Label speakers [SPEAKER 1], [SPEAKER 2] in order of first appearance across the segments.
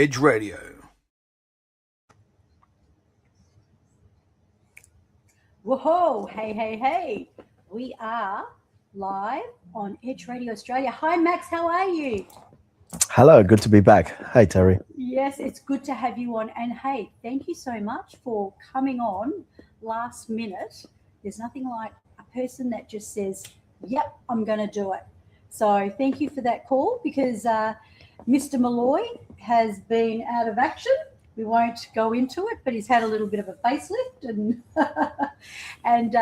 [SPEAKER 1] Edge Radio.
[SPEAKER 2] Whoa, hey. We are live on Edge Radio Australia. Hi, Max, how are you?
[SPEAKER 3] Hello, good to be back. Hi, Terry.
[SPEAKER 2] Yes, it's good to have you on. And hey, thank you so much for coming on last minute. There's nothing like a person that just says, yep, I'm going to do it. So thank you for that call because Mr. Malloy has been out of action. We won't go into it, but he's had a little bit of a facelift and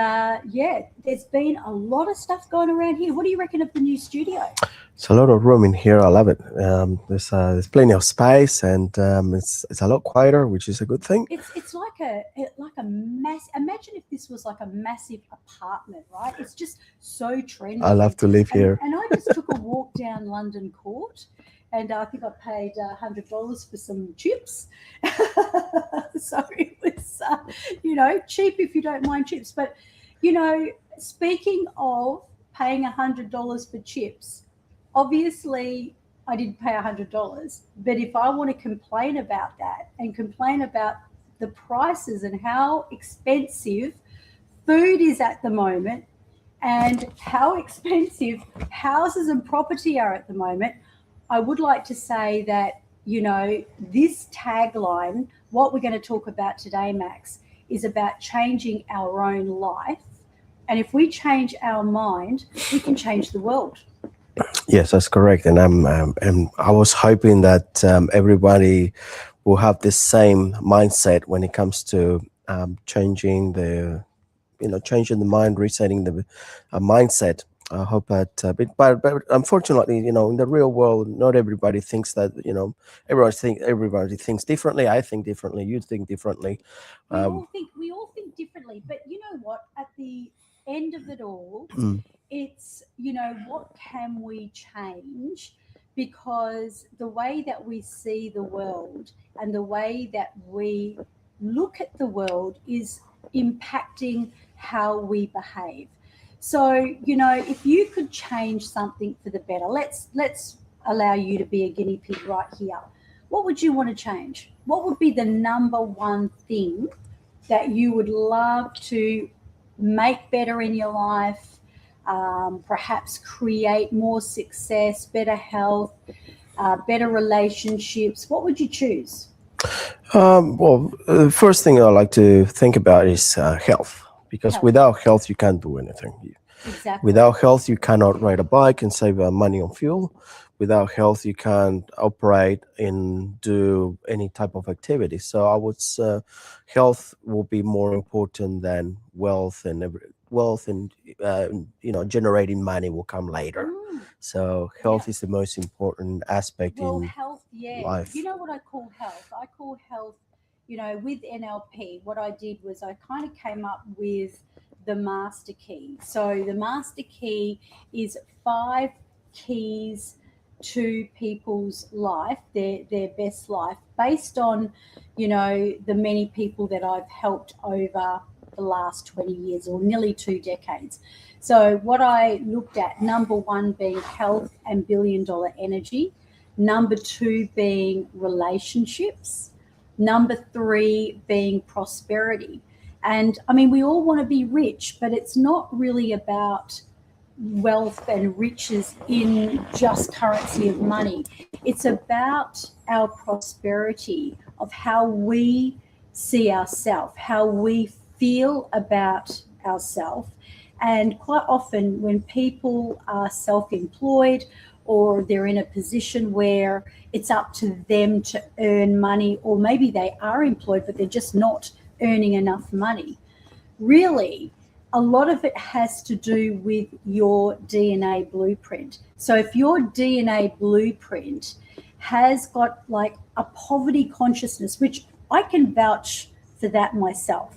[SPEAKER 2] yeah, there's been a lot of stuff going around here. What do you reckon of the new studio?
[SPEAKER 3] It's a lot of room in here. I love it. There's plenty of space, and it's a lot quieter, which is a good thing.
[SPEAKER 2] It's like a mass. Imagine if this was like a massive apartment, right? It's just so trendy.
[SPEAKER 3] I love to live here.
[SPEAKER 2] And I just took a walk down London Court. And I think I paid $100 for some chips. So it was, cheap if you don't mind chips. But, speaking of paying $100 for chips, obviously I didn't pay $100. But if I want to complain about that and complain about the prices and how expensive food is at the moment and how expensive houses and property are at the moment, I would like to say that, this tagline, what we're going to talk about today, Max, is about changing our own life. And if we change our mind, we can change the world.
[SPEAKER 3] Yes, that's correct. And I was hoping that everybody will have the same mindset when it comes to changing the mind, resetting the mindset. I hope that, but unfortunately, in the real world, not everybody thinks that. Everybody thinks differently. I think differently. You think differently.
[SPEAKER 2] We all think differently. But you know what? At the end of it all, it's what can we change? Because the way that we see the world and the way that we look at the world is impacting how we behave. So, if you could change something for the better, let's allow you to be a guinea pig right here. What would you want to change? What would be the number one thing that you would love to make better in your life, perhaps create more success, better health, better relationships? What would you choose?
[SPEAKER 3] Well, the first thing I like to think about is health. Because without health, you can't do anything.
[SPEAKER 2] Exactly.
[SPEAKER 3] Without health, you cannot ride a bike and save money on fuel. Without health, you can't operate and do any type of activity. So I would say health will be more important than wealth, and generating money will come later. So health is the most important aspect in
[SPEAKER 2] health,
[SPEAKER 3] life.
[SPEAKER 2] You know what I call health? I call health, with NLP, what I did was I kind of came up with the master key. So the master key is 5 keys to people's life, their best life, based on, the many people that I've helped over the last 20 years or nearly 2 decades. So what I looked at, number 1 being health and billion-dollar energy, number 2 being relationships, number 3 being prosperity. And I mean, we all want to be rich, but it's not really about wealth and riches in just currency of money. It's about our prosperity of how we see ourselves, how we feel about ourselves. And quite often when people are self-employed or they're in a position where it's up to them to earn money, or maybe they are employed, but they're just not earning enough money. Really, a lot of it has to do with your DNA blueprint. So if your DNA blueprint has got like a poverty consciousness, which I can vouch for that myself,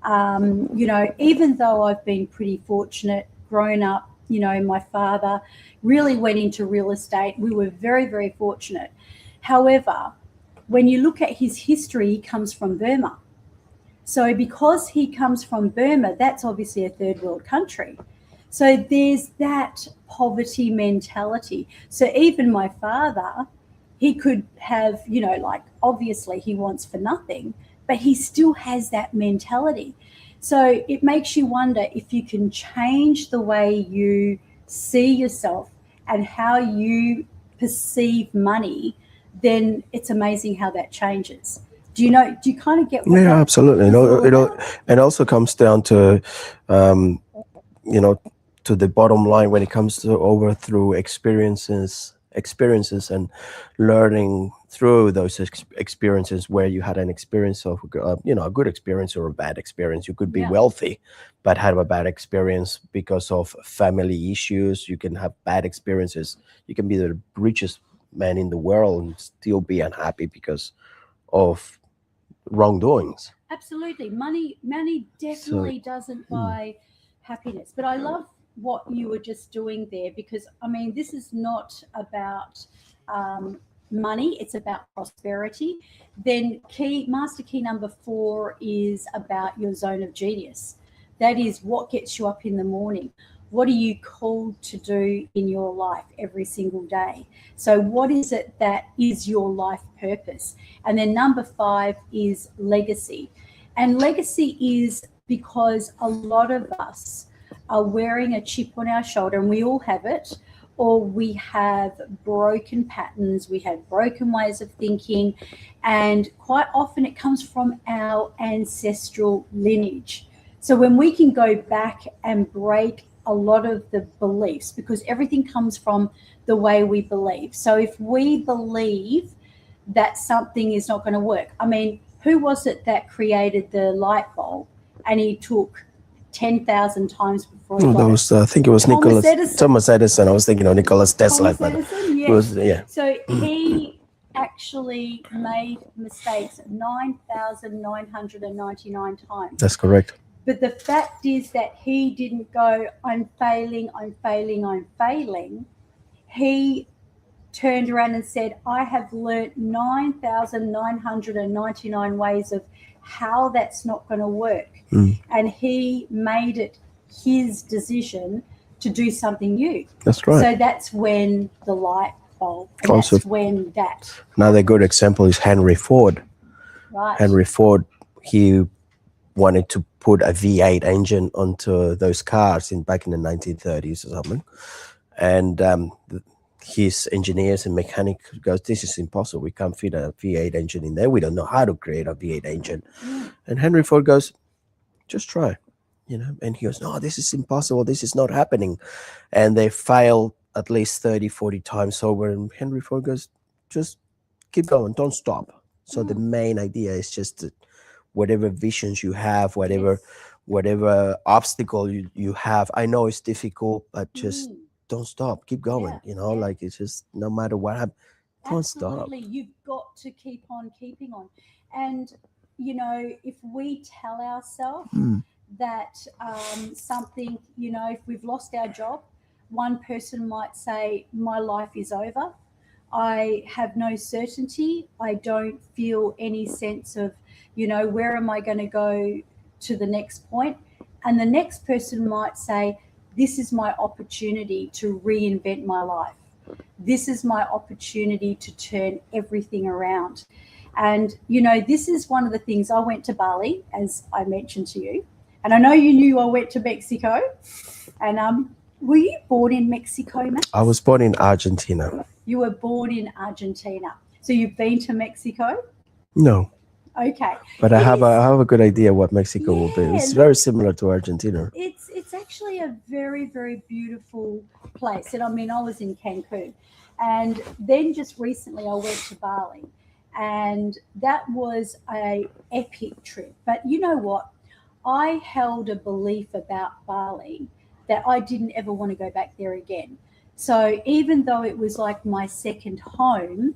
[SPEAKER 2] even though I've been pretty fortunate, grown up, my father really went into real estate. We were very, very fortunate. However, when you look at his history, he comes from Burma. So because he comes from Burma, that's obviously a third world country. So there's that poverty mentality. So even my father, he could have, like obviously he wants for nothing, but he still has that mentality. So it makes you wonder if you can change the way you see yourself and how you perceive money, then it's amazing how that changes. Do you kind of get what
[SPEAKER 3] Yeah,
[SPEAKER 2] that
[SPEAKER 3] absolutely.
[SPEAKER 2] is all
[SPEAKER 3] It
[SPEAKER 2] about?
[SPEAKER 3] also comes down to, um, you know, to the bottom line when it comes to over through experiences and learning through those experiences where you had an experience of, a good experience or a bad experience. You could be
[SPEAKER 2] Yeah,
[SPEAKER 3] wealthy, but have a bad experience because of family issues. You can have bad experiences. You can be the richest man in the world and still be unhappy because of wrongdoings.
[SPEAKER 2] absolutely. Money
[SPEAKER 3] So,
[SPEAKER 2] definitely doesn't
[SPEAKER 3] mm,
[SPEAKER 2] buy happiness. But I love what you were just doing there, because I mean, this is not about um, money, it's about prosperity. Then master key number 4 is about your zone of genius. That is what gets you up in the morning. What are you called to do in your life every single day? So what is it that is your life purpose? And then number 5 is legacy. And legacy is because a lot of us are wearing a chip on our shoulder, and we all have it, or we have broken patterns, we have broken ways of thinking, and quite often it comes from our ancestral lineage. So when we can go back and break a lot of the beliefs, because everything comes from the way we believe. So if we believe that something is not going to work. I mean, who was it that created the light bulb and he took 10,000 times before he got it?
[SPEAKER 3] I think it was
[SPEAKER 2] Thomas Edison.
[SPEAKER 3] Thomas Edison. I was thinking of Nicholas Tesla,
[SPEAKER 2] Thomas
[SPEAKER 3] but
[SPEAKER 2] Edison,
[SPEAKER 3] it was,
[SPEAKER 2] yes.
[SPEAKER 3] yeah,
[SPEAKER 2] So he actually made mistakes 9,999 times.
[SPEAKER 3] that's correct.
[SPEAKER 2] But the fact is that he didn't go, I'm failing, I'm failing, I'm failing. He turned around and said, I have learnt 9,999 ways of how that's not going to work.
[SPEAKER 3] Mm,
[SPEAKER 2] And he made it his decision to do something new.
[SPEAKER 3] that's right.
[SPEAKER 2] So that's when the light bulb, and
[SPEAKER 3] Also,
[SPEAKER 2] that's when that
[SPEAKER 3] another good example is Henry Ford.
[SPEAKER 2] right.
[SPEAKER 3] Henry Ford, he wanted to put a V8 engine onto those cars back in the 1930s or something, and his engineers and mechanics goes, this is impossible. We can't fit a V8 engine in there. We don't know how to create a V8 engine. And Henry Ford goes, just try, and he goes, no, this is impossible. This is not happening. And they failed at least 30, 40 times over. And Henry Ford goes, just keep going. Don't stop. So the main idea is just that whatever visions you have, whatever obstacle you have, I know it's difficult, but just don't stop. Keep going.
[SPEAKER 2] Yeah,
[SPEAKER 3] Like it's just no matter what happens, don't stop.
[SPEAKER 2] absolutely. You've got to keep on keeping on. And, if we tell ourselves that something, if we've lost our job, one person might say, my life is over. I have no certainty. I don't feel any sense of, where am I going to go to the next point? And the next person might say, this is my opportunity to reinvent my life. This is my opportunity to turn everything around. And, this is one of the things. I went to Bali, as I mentioned to you. And I know you knew I went to Mexico. And were you born in Mexico, Max?
[SPEAKER 3] I was born in Argentina.
[SPEAKER 2] You were born in Argentina. So you've been to Mexico?
[SPEAKER 3] No.
[SPEAKER 2] Okay.
[SPEAKER 3] But I have a good idea what Mexico will be. It's very similar to Argentina.
[SPEAKER 2] It's actually a very, very beautiful place. And I mean, I was in Cancun. And then just recently I went to Bali. And that was a epic trip. But you know what? I held a belief about Bali that I didn't ever want to go back there again. So even though it was like my second home,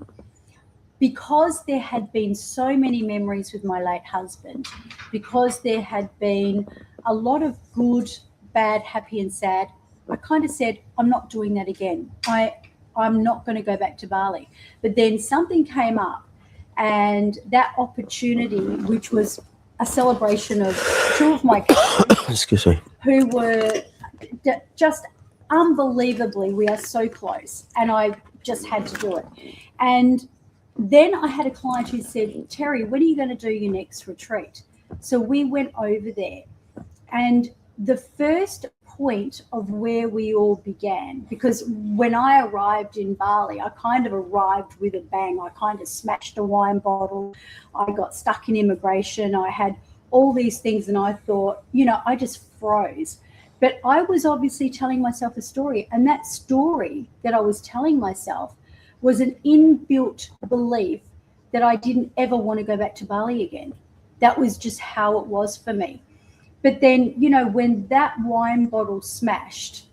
[SPEAKER 2] because there had been so many memories with my late husband, because there had been a lot of good, bad, happy and sad, I kind of said, I'm not doing that again. I'm not going to go back to Bali. But then something came up, and that opportunity, which was a celebration of two of my cousins,
[SPEAKER 3] excuse me,
[SPEAKER 2] who were just unbelievably, we are so close, and I just had to do it. And then I had a client who said, Terry, when are you going to do your next retreat? So we went over there, and the first point of where we all began, because when I arrived in Bali, I kind of arrived with a bang. I kind of smashed a wine bottle. I got stuck in immigration. I had all these things, and I thought, I just froze. But I was obviously telling myself a story, and that story that I was telling myself was an inbuilt belief that I didn't ever want to go back to Bali again. That was just how it was for me. But then, when that wine bottle smashed,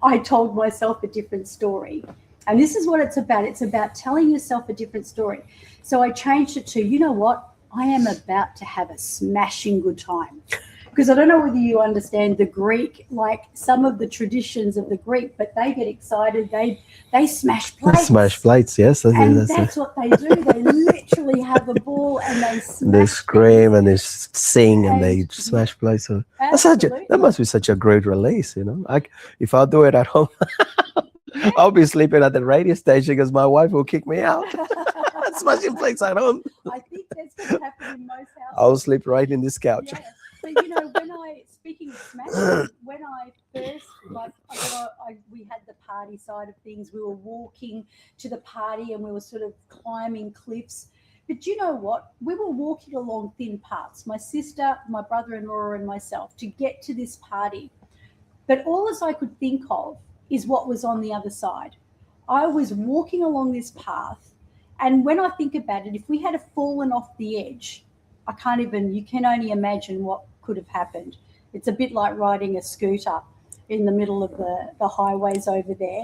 [SPEAKER 2] I told myself a different story. And this is what it's about. It's about telling yourself a different story. So I changed it to, you know what? I am about to have a smashing good time. Because I don't know whether you understand the Greek, like some of the traditions of the Greek, but they get excited. They smash plates.
[SPEAKER 3] Smash plates, yes.
[SPEAKER 2] And that's what they do. They literally have a ball and they smash.
[SPEAKER 3] They scream
[SPEAKER 2] things.
[SPEAKER 3] and they sing and they smash plates. So that must be such a great release, if I do it at home, I'll be sleeping at the radio station because my wife will kick me out. Smashing plates at home.
[SPEAKER 2] I think that's going to happen in most houses.
[SPEAKER 3] I'll sleep right in this couch.
[SPEAKER 2] Yeah. But speaking of smashing, when I first, we had the party side of things. We were walking to the party and we were sort of climbing cliffs. But you know what? We were walking along thin paths, my sister, my brother-in-law, and myself, to get to this party. But all as I could think of is what was on the other side. I was walking along this path, and when I think about it, if we had fallen off the edge, you can only imagine what could have happened. It's a bit like riding a scooter in the middle of the highways over there.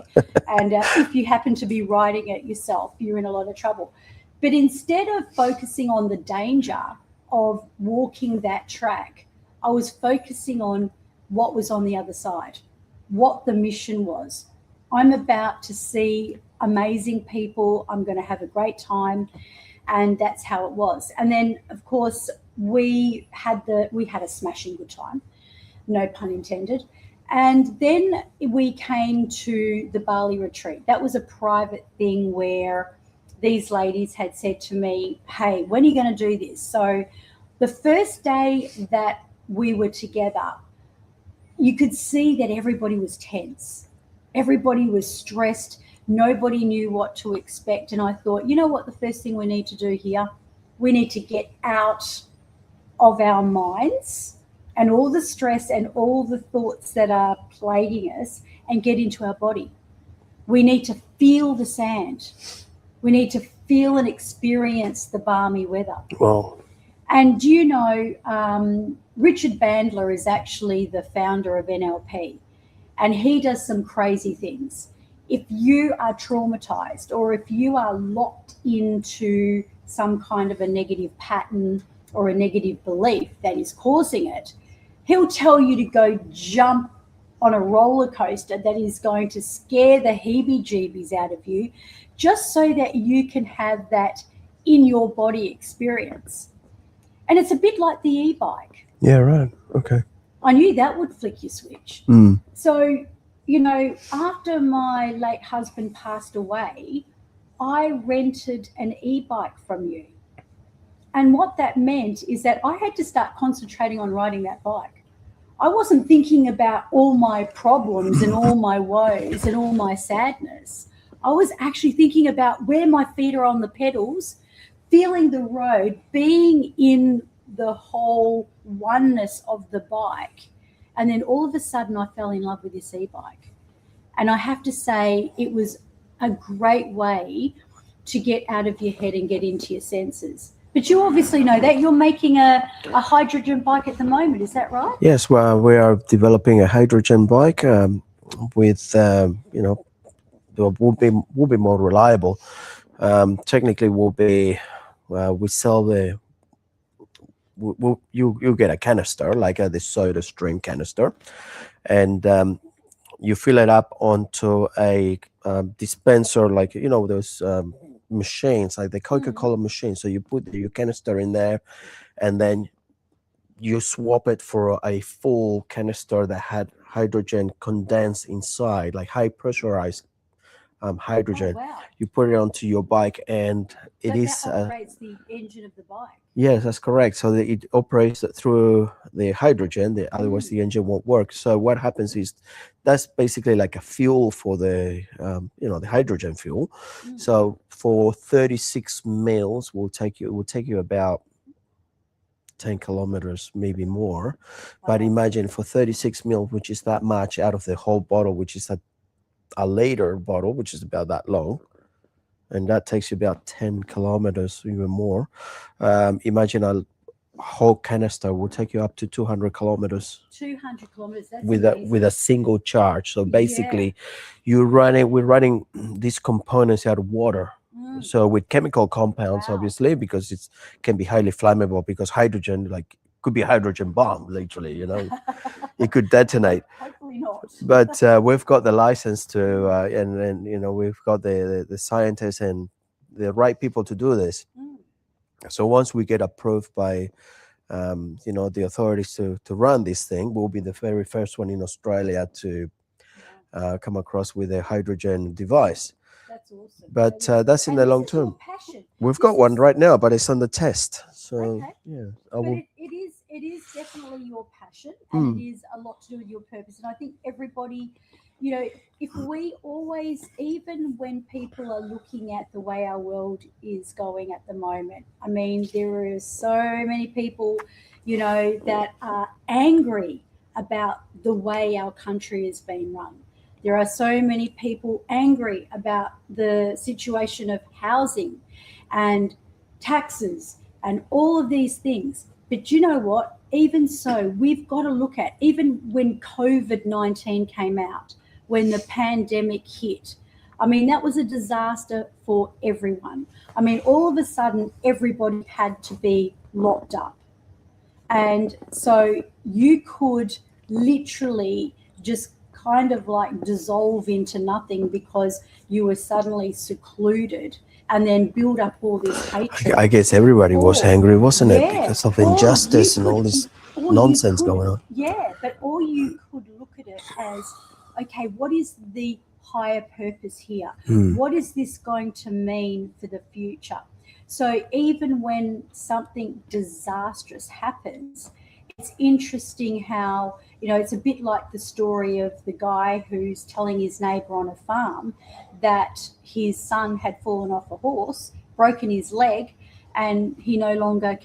[SPEAKER 2] And if you happen to be riding it yourself, you're in a lot of trouble. But instead of focusing on the danger of walking that track, I was focusing on what was on the other side, what the mission was. I'm about to see amazing people. I'm going to have a great time. And that's how it was. And then, of course, we had a smashing good time, no pun intended. And then we came to the Bali retreat. That was a private thing where these ladies had said to me, hey, when are you going to do this? So the first day that we were together, you could see that everybody was tense. Everybody was stressed. Nobody knew what to expect. And I thought, you know what, the first thing we need to do here, we need to get out of our minds and all the stress and all the thoughts that are plaguing us and get into our body. We need to feel the sand. We need to feel and experience the balmy weather.
[SPEAKER 3] Wow.
[SPEAKER 2] And Richard Bandler is actually the founder of NLP, and he does some crazy things. If you are traumatized or if you are locked into some kind of a negative pattern or a negative belief that is causing it, he'll tell you to go jump on a roller coaster that is going to scare the heebie-jeebies out of you, just so that you can have that in your body experience. And it's a bit like the e-bike.
[SPEAKER 3] Yeah, right. Okay.
[SPEAKER 2] I knew that would flick your switch.
[SPEAKER 3] Mm.
[SPEAKER 2] So, after my late husband passed away, I rented an e-bike from you. And what that meant is that I had to start concentrating on riding that bike. I wasn't thinking about all my problems and all my woes and all my sadness. I was actually thinking about where my feet are on the pedals, feeling the road, being in the whole oneness of the bike. And then all of a sudden I fell in love with this e-bike. And I have to say it was a great way to get out of your head and get into your senses. But you obviously know that you're making a hydrogen bike at the moment, is that right?
[SPEAKER 3] Yes, well, we are developing a hydrogen bike with, will be more reliable. Technically, will be we sell you get a canister like the soda stream canister, and you fill it up onto a dispenser, like those machines, like the Coca-Cola machine. So you put your canister in there, and then you swap it for a full canister that had hydrogen condensed inside, like high pressurized hydrogen.
[SPEAKER 2] Oh, wow.
[SPEAKER 3] You put it onto your bike, and it
[SPEAKER 2] That
[SPEAKER 3] is
[SPEAKER 2] operates the engine of the bike.
[SPEAKER 3] yes, that's correct. So that it operates through the hydrogen. Otherwise, the engine won't work. So what happens is that's basically like a fuel for the the hydrogen fuel. So for 36 miles, will take you about 10 kilometers, maybe more. But
[SPEAKER 2] Wow.
[SPEAKER 3] imagine for 36 mil, which is that much out of the whole bottle, which is a liter bottle, which is about that long, and that takes you about 10 kilometers, even more. Imagine a whole canister will take you up to 200 kilometers
[SPEAKER 2] 200 kilometers. That's
[SPEAKER 3] with
[SPEAKER 2] amazing.
[SPEAKER 3] a single charge. So
[SPEAKER 2] Yeah.
[SPEAKER 3] basically, we're running these components out of water. So with chemical compounds,
[SPEAKER 2] Wow.
[SPEAKER 3] obviously, because it can be highly flammable, because hydrogen, like, could be a hydrogen bomb, literally, it could detonate.
[SPEAKER 2] Hopefully not.
[SPEAKER 3] But we've got the license to, and we've got the scientists and the right people to do this. So once we get approved by the authorities to run this thing, we'll be the very first one in Australia to come across with a hydrogen device.
[SPEAKER 2] That's awesome.
[SPEAKER 3] But that's in the long term.
[SPEAKER 2] Passion.
[SPEAKER 3] We've got one right now, but it's under test. So
[SPEAKER 2] Okay.
[SPEAKER 3] yeah,
[SPEAKER 2] But it is definitely your passion, and it is a lot to do with your purpose. And I think everybody, if we always, even when people are looking at the way our world is going at the moment, I mean, there are so many people, that are angry about the way our country is being run. There are so many people angry about the situation of housing and taxes and all of these things. But you know what? Even so, we've got to look at, even when COVID-19 came out, when the pandemic hit, I mean, that was a disaster for everyone. I mean, all of a sudden, everybody had to be locked up. And so you could literally just kind of like dissolve into nothing because you were suddenly secluded, and then build up all this hatred.
[SPEAKER 3] I guess everybody was angry, wasn't it? Because of injustice and all this nonsense going on.
[SPEAKER 2] Yeah, but or you could look at it as, okay, what is the higher purpose here? What is this going to mean for the future? So even when something disastrous happens, it's interesting how, it's a bit like the story of the guy who's telling his neighbor on a farm that his son had fallen off a horse, broken his leg, and he no longer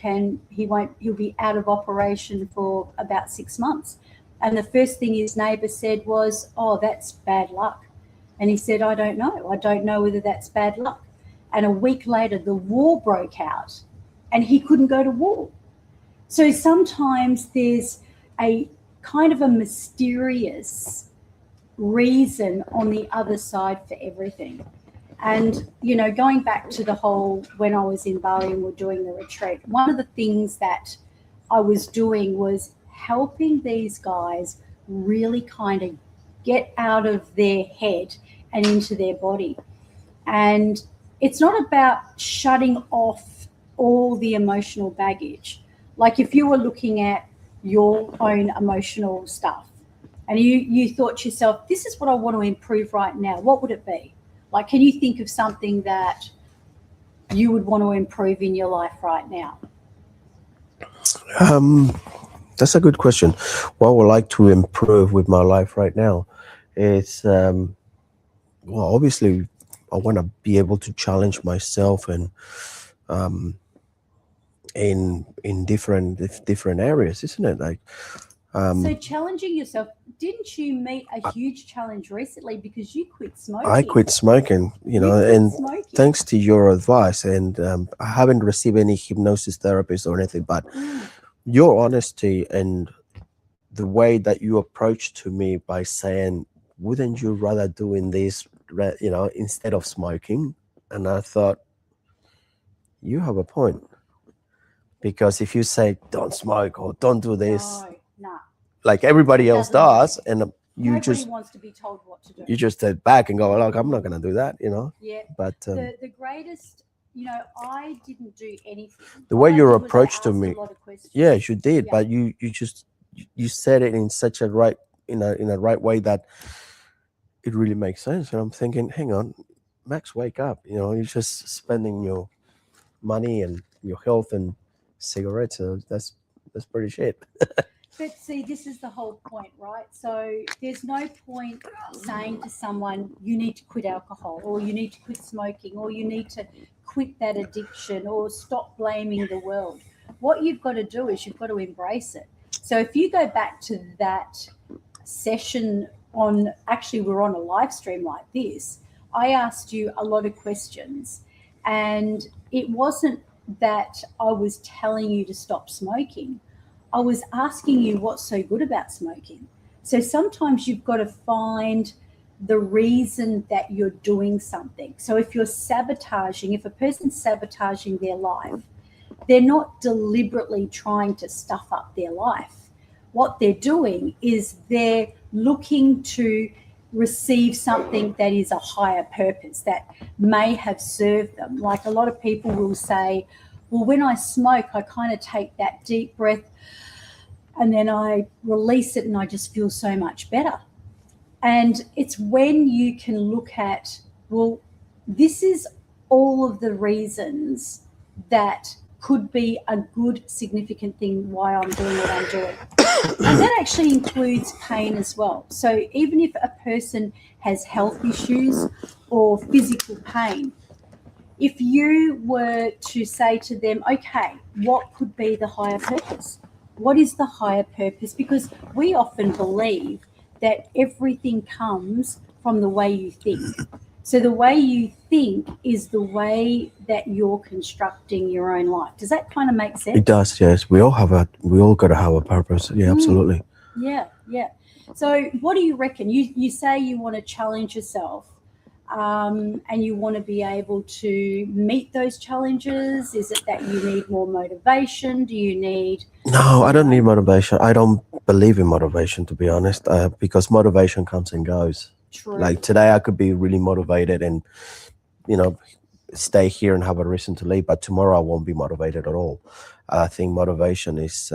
[SPEAKER 2] he'll be out of operation for about 6 months. And the first thing his neighbor said was, "Oh, that's bad luck." And he said, I don't know whether that's bad luck. And a week later, the war broke out and he couldn't go to war. So sometimes there's a kind of a mysterious reason on the other side for everything. And, going back to the whole, when I was in Bali and we're doing the retreat, one of the things that I was doing was helping these guys really kind of get out of their head and into their body. And it's not about shutting off all the emotional baggage. Like if you were looking at your own emotional stuff and you thought to yourself, this is what I want to improve right now, what would it be? Like, can you think of something that you would want to improve in your life right now?
[SPEAKER 3] That's a good question. What I would like to improve with my life right now is, obviously, I want to be able to challenge myself and in different areas, isn't it? Like,
[SPEAKER 2] so challenging yourself. Didn't you meet a huge challenge recently because you quit smoking?
[SPEAKER 3] I quit smoking, and
[SPEAKER 2] smoking.
[SPEAKER 3] Thanks to your advice, and I haven't received any hypnosis therapist or anything, but your honesty and the way that you approached to me by saying, wouldn't you rather doing this, instead of smoking? And I thought, you have a point. Because if you say, don't smoke or don't do this,
[SPEAKER 2] no.
[SPEAKER 3] Like everybody else does, and
[SPEAKER 2] nobody wants to be told what to do.
[SPEAKER 3] You just step back and go, look, I'm not going to do that,
[SPEAKER 2] Yeah.
[SPEAKER 3] But
[SPEAKER 2] the greatest, I didn't do anything.
[SPEAKER 3] The way your approach to me,
[SPEAKER 2] yes,
[SPEAKER 3] you did, but you said it in such a right, in a right way that it really makes sense. And I'm thinking, hang on, Max, wake up. You're just spending your money and your health and cigarettes. So that's pretty shit.
[SPEAKER 2] But see, this is the whole point, right? So there's no point saying to someone, you need to quit alcohol, or you need to quit smoking, or you need to quit that addiction, or stop blaming the world. What you've got to do is you've got to embrace it. So if you go back to that session on, actually, we're on a live stream like this, I asked you a lot of questions, and it wasn't that I was telling you to stop smoking. I was asking you what's so good about smoking. So sometimes you've got to find the reason that you're doing something. So if you're sabotaging, if a person's sabotaging their life, they're not deliberately trying to stuff up their life. What they're doing is they're looking to receive something that is a higher purpose that may have served them. Like a lot of people will say, well, when I smoke, I kind of take that deep breath and then I release it and I just feel so much better. And it's when you can look at, well, this is all of the reasons that could be a good, significant thing why I'm doing what I'm doing. And that actually includes pain as well. So even if a person has health issues or physical pain, if you were to say to them, okay, what could be the higher purpose? What is the higher purpose? Because we often believe that everything comes from the way you think. So the way you think is the way that you're constructing your own life. Does that kind of make sense?
[SPEAKER 3] It does, yes. We all got to have a purpose. Yeah, absolutely.
[SPEAKER 2] Yeah, yeah. So what do you reckon? You say you want to challenge yourself, and you want to be able to meet those challenges. Is it that you need more motivation? Do you need,
[SPEAKER 3] No, I
[SPEAKER 2] you
[SPEAKER 3] don't need
[SPEAKER 2] know,
[SPEAKER 3] motivation. I don't believe in motivation, to be honest, because motivation comes and goes.
[SPEAKER 2] true?
[SPEAKER 3] Like today, I could be really motivated and, you know, stay here and have a reason to leave, but tomorrow I won't be motivated at all. I think motivation is,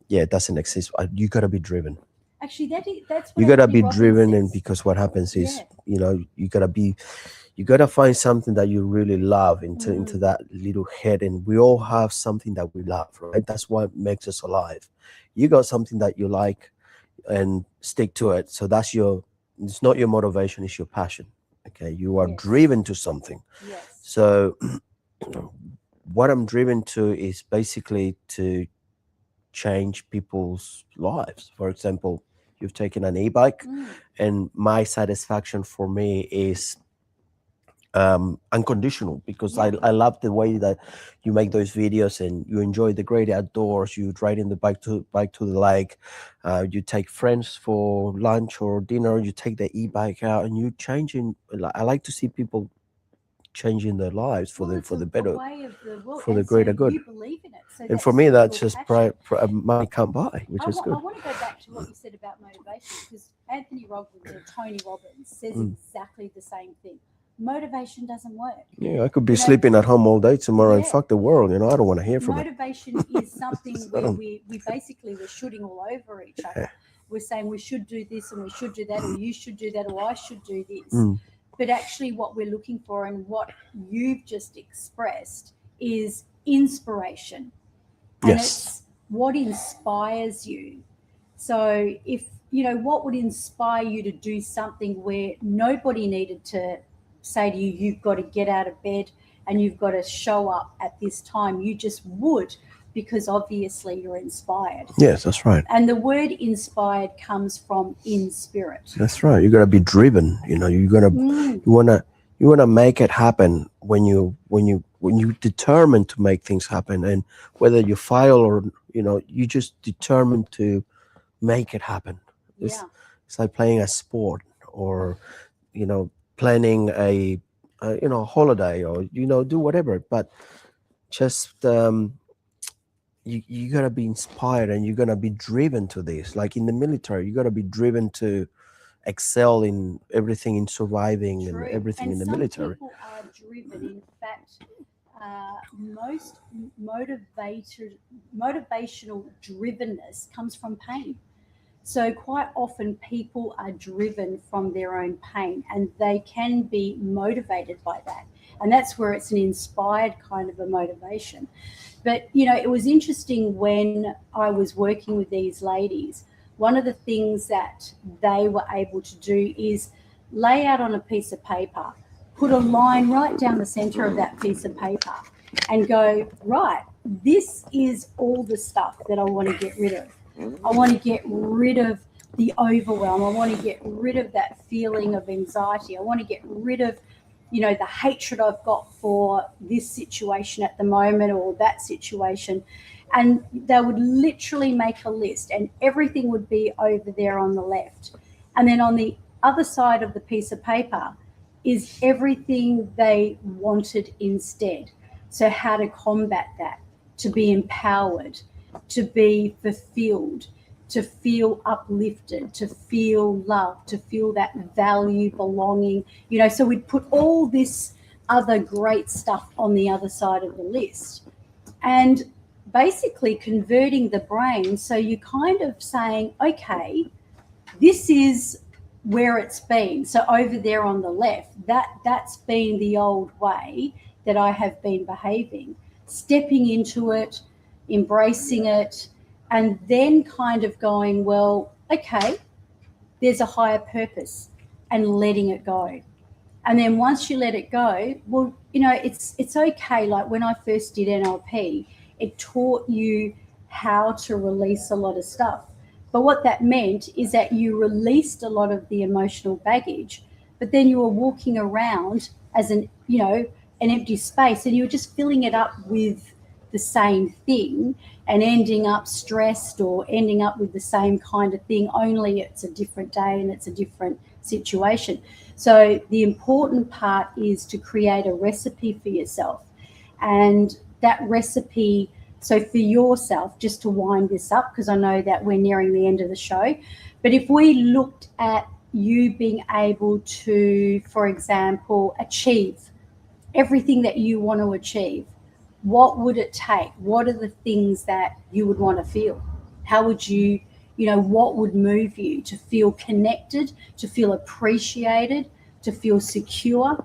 [SPEAKER 3] yeah, it doesn't exist. You got to be driven.
[SPEAKER 2] Actually, that's what
[SPEAKER 3] You got to
[SPEAKER 2] Anthony
[SPEAKER 3] be
[SPEAKER 2] Robbins
[SPEAKER 3] driven, and
[SPEAKER 2] says.
[SPEAKER 3] because what happens is,
[SPEAKER 2] Yeah.
[SPEAKER 3] you got to find something that you really love into
[SPEAKER 2] Mm,
[SPEAKER 3] that little head, and we all have something that we love, right? That's what makes us alive. You got something that you like, and stick to it. So it's not your motivation, it's your passion. Okay, you are
[SPEAKER 2] yes.
[SPEAKER 3] driven to something.
[SPEAKER 2] Yes.
[SPEAKER 3] So what I'm driven to is basically to change people's lives. For example, you've taken an e-bike,
[SPEAKER 2] Mm,
[SPEAKER 3] and my satisfaction for me is unconditional, because
[SPEAKER 2] yeah.
[SPEAKER 3] I love the way that you make those videos and you enjoy the great outdoors. You riding the bike to the lake, you take friends for lunch or dinner, you take the e-bike out, and you changing. I like to see people changing their lives for
[SPEAKER 2] Well,
[SPEAKER 3] the
[SPEAKER 2] it's
[SPEAKER 3] for the
[SPEAKER 2] a
[SPEAKER 3] better,
[SPEAKER 2] way of the world,
[SPEAKER 3] for the
[SPEAKER 2] and so
[SPEAKER 3] greater good.
[SPEAKER 2] you believe in it. So
[SPEAKER 3] And for
[SPEAKER 2] that's
[SPEAKER 3] me, that's
[SPEAKER 2] your
[SPEAKER 3] just
[SPEAKER 2] passion.
[SPEAKER 3] money can't buy, which is
[SPEAKER 2] I
[SPEAKER 3] good.
[SPEAKER 2] want to go back to what you said about motivation, because Anthony Robbins or Tony Robbins says
[SPEAKER 3] Mm.
[SPEAKER 2] exactly the same thing. Motivation doesn't work.
[SPEAKER 3] Yeah, I could be
[SPEAKER 2] You know,
[SPEAKER 3] sleeping at home all day tomorrow and
[SPEAKER 2] yeah,
[SPEAKER 3] fuck the world. I don't want to hear from it.
[SPEAKER 2] motivation is something
[SPEAKER 3] I
[SPEAKER 2] where
[SPEAKER 3] don't.
[SPEAKER 2] we basically we're shooting all over each
[SPEAKER 3] Yeah.
[SPEAKER 2] other. We're saying we should do this and we should do that, or you should do that, or I should do this.
[SPEAKER 3] Mm.
[SPEAKER 2] But actually, what we're looking for and what you've just expressed is inspiration, and
[SPEAKER 3] Yes.
[SPEAKER 2] it's what inspires you. So if you know what would inspire you to do something where nobody needed to say to you, you've got to get out of bed and you've got to show up at this time, you just would, because obviously you're inspired.
[SPEAKER 3] Yes, that's right.
[SPEAKER 2] And the word inspired comes from in spirit.
[SPEAKER 3] That's right. You gotta be driven.
[SPEAKER 2] Mm,
[SPEAKER 3] You wanna you wanna make it happen when you determine to make things happen, and whether you fail or you just determined to make it happen. It's
[SPEAKER 2] yeah.
[SPEAKER 3] it's like playing a sport, or planning a holiday, or do whatever, but just you gotta be inspired, and you're gonna be driven to this. Like in the military, you gotta be driven to excel in everything, in surviving and
[SPEAKER 2] True.
[SPEAKER 3] everything
[SPEAKER 2] And
[SPEAKER 3] in the
[SPEAKER 2] some
[SPEAKER 3] military.
[SPEAKER 2] people are driven. In fact, most motivated, motivational drivenness comes from pain. So quite often people are driven from their own pain, and they can be motivated by that. And that's where it's an inspired kind of a motivation. But, it was interesting when I was working with these ladies. One of the things that they were able to do is lay out on a piece of paper, put a line right down the center of that piece of paper, and go, right, this is all the stuff that I want to get rid of. I want to get rid of the overwhelm. I want to get rid of that feeling of anxiety. I want to get rid of, the hatred I've got for this situation at the moment or that situation. And they would literally make a list, and everything would be over there on the left. And then on the other side of the piece of paper is everything they wanted instead. So how to combat that, to be empowered, to be fulfilled, to feel uplifted, to feel loved, to feel that value, belonging. So we'd put all this other great stuff on the other side of the list, and basically converting the brain. So you're kind of saying, okay, this is where it's been. So over there on the left, that's been the old way that I have been behaving. Stepping into it, embracing it, and then kind of going, well, okay, there's a higher purpose, and letting it go. And then once you let it go, well, it's okay. Like when I first did NLP, it taught you how to release a lot of stuff. But what that meant is that you released a lot of the emotional baggage, but then you were walking around as an empty space, and you were just filling it up with the same thing and ending up stressed or ending up with the same kind of thing, only it's a different day and it's a different situation. So the important part is to create a recipe for yourself. And that recipe, so for yourself, just to wind this up, because I know that we're nearing the end of the show, but if we looked at you being able to, for example, achieve everything that you want to achieve, what would it take? What are the things that you would want to feel? How would you, what would move you to feel connected, to feel appreciated, to feel secure?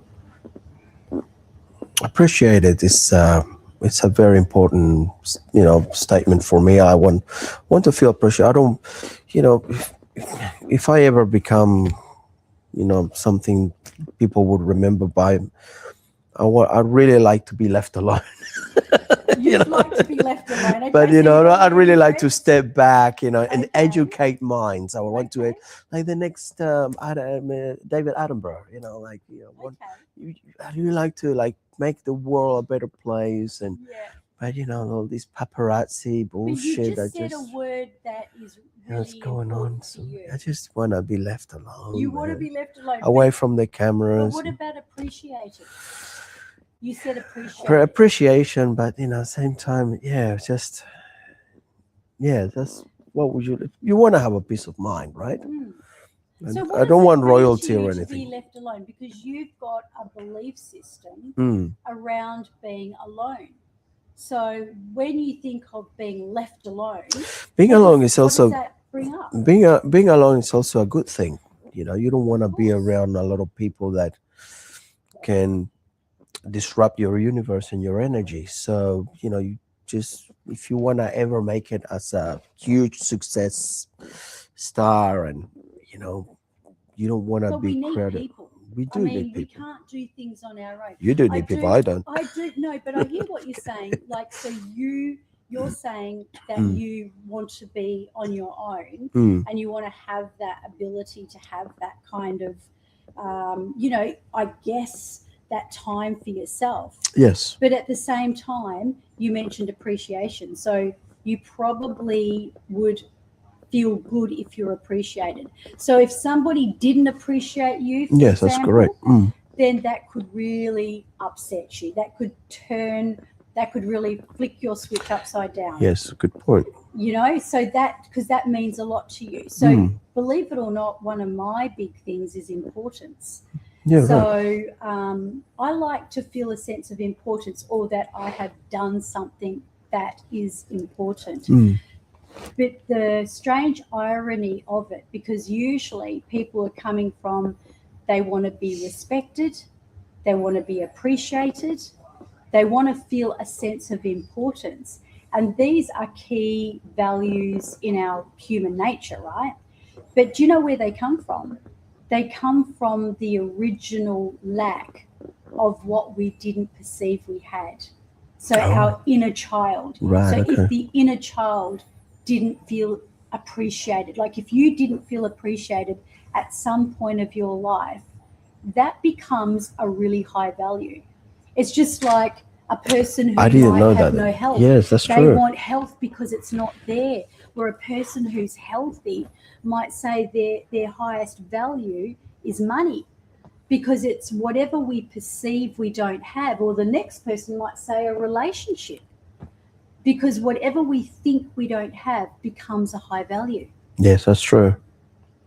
[SPEAKER 3] Appreciated is it's a very important statement for me. I want to feel appreciated. I don't, if I ever become something people would remember by, I'd really like to be left alone.
[SPEAKER 2] You'd like to be left alone. Okay,
[SPEAKER 3] But I'd really like to step back, and
[SPEAKER 2] Okay.
[SPEAKER 3] educate minds. I would want to,
[SPEAKER 2] Okay.
[SPEAKER 3] like the next David Attenborough. I'd really like to make the world a better place. And
[SPEAKER 2] Yeah.
[SPEAKER 3] but all these paparazzi
[SPEAKER 2] But you
[SPEAKER 3] bullshit
[SPEAKER 2] just
[SPEAKER 3] that
[SPEAKER 2] said a word that is really
[SPEAKER 3] what's going on.
[SPEAKER 2] important
[SPEAKER 3] So
[SPEAKER 2] to you.
[SPEAKER 3] I just want to be left alone.
[SPEAKER 2] You want to
[SPEAKER 3] man.
[SPEAKER 2] be left alone.
[SPEAKER 3] Away from the
[SPEAKER 2] But
[SPEAKER 3] cameras.
[SPEAKER 2] what about appreciated? You said appreciated.
[SPEAKER 3] Appreciation, but same time, just that's what would you want to have a peace of mind, right?
[SPEAKER 2] Mm.
[SPEAKER 3] And
[SPEAKER 2] So
[SPEAKER 3] I
[SPEAKER 2] what
[SPEAKER 3] don't
[SPEAKER 2] does
[SPEAKER 3] want
[SPEAKER 2] it mean
[SPEAKER 3] royalty
[SPEAKER 2] to you
[SPEAKER 3] or
[SPEAKER 2] to be
[SPEAKER 3] anything.
[SPEAKER 2] left alone? Because you've got a belief system
[SPEAKER 3] Mm.
[SPEAKER 2] around being alone. So when you think of being left alone,
[SPEAKER 3] Being alone is
[SPEAKER 2] what
[SPEAKER 3] also
[SPEAKER 2] does that bring up?
[SPEAKER 3] being alone is also a good thing. You don't want to
[SPEAKER 2] Of
[SPEAKER 3] be
[SPEAKER 2] course.
[SPEAKER 3] around a lot of people that can disrupt your universe and your energy. So you just, if you want to ever make it as a huge success star, and you don't want to
[SPEAKER 2] But we
[SPEAKER 3] be
[SPEAKER 2] need
[SPEAKER 3] crowded.
[SPEAKER 2] people.
[SPEAKER 3] We
[SPEAKER 2] I
[SPEAKER 3] do
[SPEAKER 2] mean,
[SPEAKER 3] need
[SPEAKER 2] we
[SPEAKER 3] people.
[SPEAKER 2] can't do things on our own.
[SPEAKER 3] You do need people. I don't.
[SPEAKER 2] I do no, but I hear what you're saying. Like, so you're saying that
[SPEAKER 3] Mm.
[SPEAKER 2] you want to be on your own,
[SPEAKER 3] Mm.
[SPEAKER 2] and you want to have that ability to have that kind of, I guess that time for yourself.
[SPEAKER 3] Yes.
[SPEAKER 2] But at the same time, you mentioned appreciation. So you probably would feel good if you're appreciated. So if somebody didn't appreciate you, for
[SPEAKER 3] Yes, that's
[SPEAKER 2] example,
[SPEAKER 3] correct. Mm.
[SPEAKER 2] then that could really upset you. That could really flick your switch upside down.
[SPEAKER 3] Yes, good point.
[SPEAKER 2] So because that means a lot to you. So believe it or not, one of my big things is importance.
[SPEAKER 3] Yeah,
[SPEAKER 2] So
[SPEAKER 3] right.
[SPEAKER 2] I like to feel a sense of importance, or that I have done something that is important.
[SPEAKER 3] Mm.
[SPEAKER 2] But the strange irony of it, because usually people are coming from, they want to be respected, they want to be appreciated, they want to feel a sense of importance. And these are key values in our human nature, right? But do you know where they come from? They come from the original lack of what we didn't perceive we had. So our inner child.
[SPEAKER 3] Right.
[SPEAKER 2] So
[SPEAKER 3] Okay.
[SPEAKER 2] if the inner child didn't feel appreciated, like if you didn't feel appreciated at some point of your life, that becomes a really high value. It's just like a person
[SPEAKER 3] I
[SPEAKER 2] who
[SPEAKER 3] didn't
[SPEAKER 2] might
[SPEAKER 3] know
[SPEAKER 2] have
[SPEAKER 3] that.
[SPEAKER 2] no health.
[SPEAKER 3] Yes, that's
[SPEAKER 2] They
[SPEAKER 3] true.
[SPEAKER 2] want health because it's not there. Where a person who's healthy might say their highest value is money because it's whatever we perceive we don't have, or the next person might say a relationship because whatever we think we don't have becomes a high value.
[SPEAKER 3] Yes, that's true.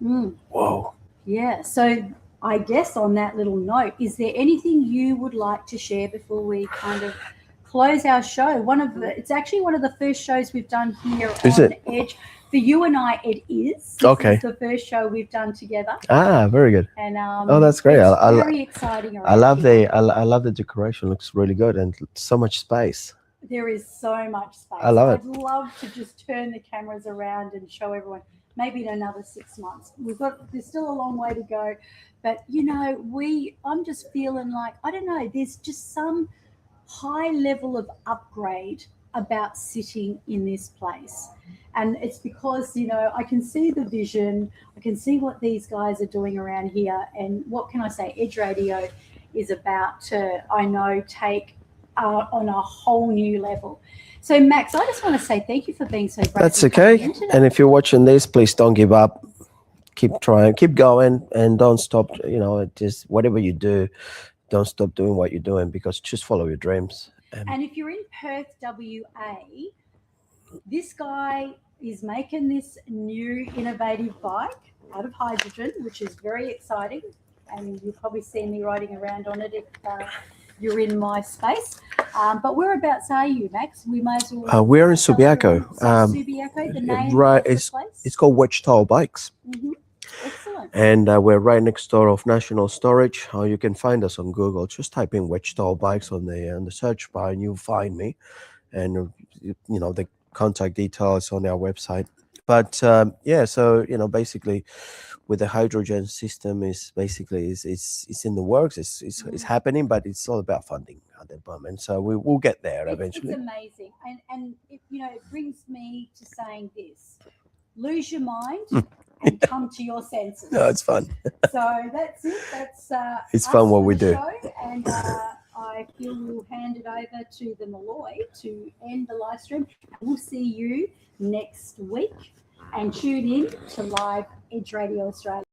[SPEAKER 2] Mm.
[SPEAKER 3] Whoa.
[SPEAKER 2] Yeah. So I guess on that little note, is there anything you would like to share before we kind of close our show? It's actually one of the first shows we've done here
[SPEAKER 3] Is
[SPEAKER 2] on
[SPEAKER 3] it?
[SPEAKER 2] Edge. For you and I, it is. This
[SPEAKER 3] Okay.
[SPEAKER 2] is the first show we've done together.
[SPEAKER 3] Very good.
[SPEAKER 2] And
[SPEAKER 3] Oh, that's great.
[SPEAKER 2] it's
[SPEAKER 3] I
[SPEAKER 2] very exciting
[SPEAKER 3] I
[SPEAKER 2] around
[SPEAKER 3] love
[SPEAKER 2] here.
[SPEAKER 3] I love the decoration. Looks really good and so much space.
[SPEAKER 2] There is so much space.
[SPEAKER 3] I love it.
[SPEAKER 2] I'd love to just turn the cameras around and show everyone. Maybe in another 6 months. There's still a long way to go, but I'm just feeling like, I don't know, there's just some high level of upgrade about sitting in this place. And it's because, I can see the vision, I can see what these guys are doing around here. And what can I say? Edge Radio is about to, I know, take on a whole new level. So, Max, I just want to say thank you for being so brave.
[SPEAKER 3] That's okay. And if you're watching this, please don't give up. Keep trying, keep going, and don't stop. Just whatever you do, don't stop doing what you're doing because just follow your dreams.
[SPEAKER 2] And if you're in Perth, WA, this guy is making this new innovative bike out of hydrogen, which is very exciting. And you'll probably see me riding around on it if you're in my space. But whereabouts are you, Max? We may as well.
[SPEAKER 3] We're in Subiaco.
[SPEAKER 2] Subiaco, the name
[SPEAKER 3] right,
[SPEAKER 2] of the place?
[SPEAKER 3] it's called Wedge Bikes.
[SPEAKER 2] Mm-hmm. Excellent.
[SPEAKER 3] And we're right next door of National Storage. You can find us on Google. Just type in Wedge Bikes on the search bar, and you'll find me. And the contact details on our website. But so basically, with the hydrogen system, is basically it's in the works. It's happening, but it's all about funding at the moment. So we will get there eventually.
[SPEAKER 2] It's amazing, and it brings me to saying this: lose your mind and come to your senses.
[SPEAKER 3] No, it's fun.
[SPEAKER 2] So that's it. That's
[SPEAKER 3] it's fun what we do.
[SPEAKER 2] Show, and I feel we'll hand it over to the Malloy to end the live stream. We'll see you next week, and tune in to Live Edge Radio Australia.